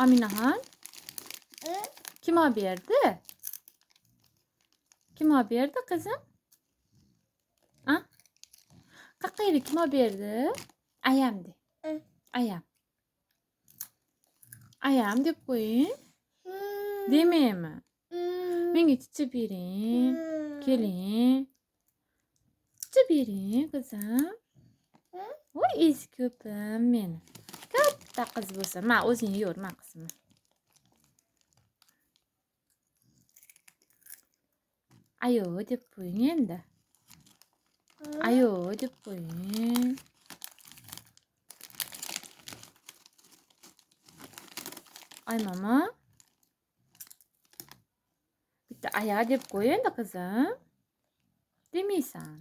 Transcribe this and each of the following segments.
Aminaxon, Hı? kim olib berdi? Kim olib berdi qizim? Ha? Qaqqayli kim olib berdi? Ayam de. Hı. Ayam. Ayam deb qo'ying. Hı. Demaymi? Hı. Menga chichi bering. Keling. Chichi bering qizim. Hı. Voy esi ko'pim meni. Katta qiz bo'lsa, ma o'zing yo'r, ma qizim. Ayo deb qo'ying endi. Ayo deb qo'ying. Ay mama. Bitta aya deb qo'y endi qizim. Demaysan.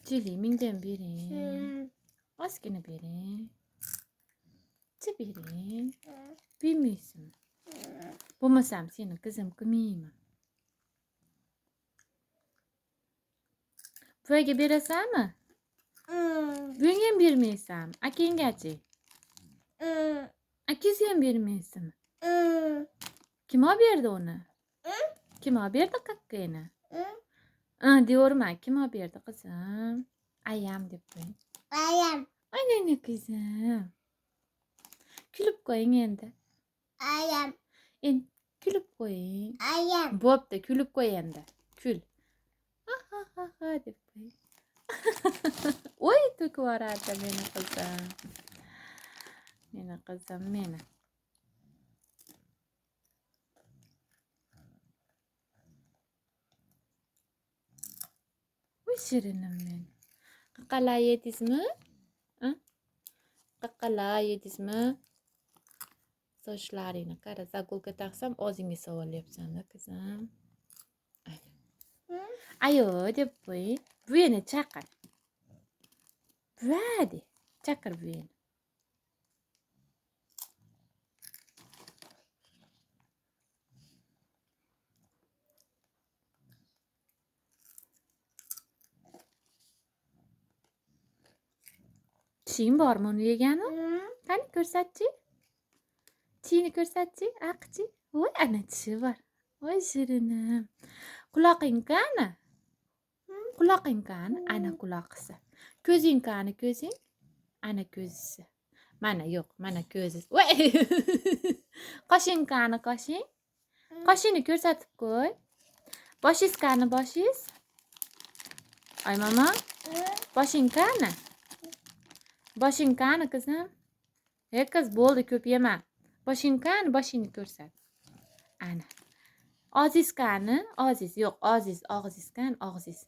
Jili mingdan bering. Ozgina bering. Chi bering. Bermaysan. Bo'lmasam seni qizim qilmayman. Buvaga berasanmi? Bunga ham bermaysanmi? Akanggachi? Akangiz ham bermaysanmi? Kim olib berdi uni? Kim olib berdi qaqqayni? Deyorma, kim olib berdi qizim? Ayam deb qo'ying. Ayam. Aynan qizim. Kulib qo'ying endi. Ayam. Endi kulib qo'ying. Ayam. Bo'pti, kulib qo'y endi. Kul. Ha ha ha ha deb qo'ying. Voy, to'kib yuboradi meni qizim. Meni qizim, meni. Voy, shirinim meni. Qaqalar yedingizmi? Qaqalar yedingizmi? Sochlaringni qara, zagolka taqsam og'zingga sovolyapsan-da qizim. Ayo deb qo'ying. Buvini chaqir. Buva de. Chaqir buvini. Tishing bormi uni yegani? Qani ko'rsatchi. Tishini ko'rsatchi, aqchi. Voy, ana tishi bor. Voy, shirinim. Quloqing qani? Quloqing qani? Ana quloqisi. Ko'zing qani, ko'zing? Ana ko'zisi. Mana yo'q, mana ko'zisi. Voy! Qoshing qani, qoshing? Qoshingni ko'rsatib qo'y. Boshingiz qani, boshingiz? Ay mama, boshing qani? Boshing qani qizim? Qiz, bo'ldi, ko'p yema. Boshing qani? Boshingni ko'rsat. Ana. Og'zingiz qani? Og'zingiz yo'q, og'zingiz, og'zingiz qani? Og'zingiz.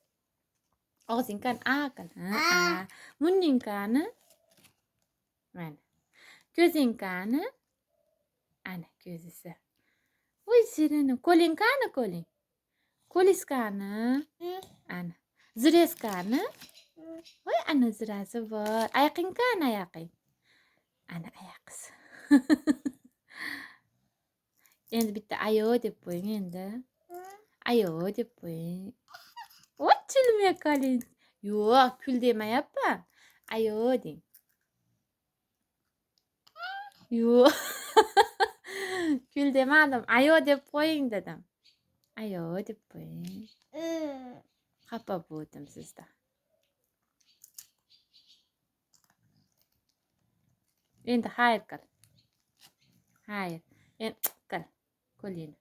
Og'zing qani? Qil. Ha. Munning qani? Mana. Ko'zing qani? Ana ko'zisi. Voy, shirinim. Qo'ling qani, qo'ling? Qo'lingiz qani? Ana. Zirangiz qani? Voy, ana zirasi bor. Oyoqing qani, oyoqing? Ana oyoqisi. Endi bitta ayo deb qo'ying endi. Ayo deb qo'ying. Voy, chilmay qoling. Yo'q, kul demayapman. Ayo deng. Yo'q. Kul demadim. Ayo deb qo'ying dedim. Ayo deb qo'ying. Xafa bo'ldim sizdan. Endi xayr qil. Xayr. Endi qil. Qo'lingni.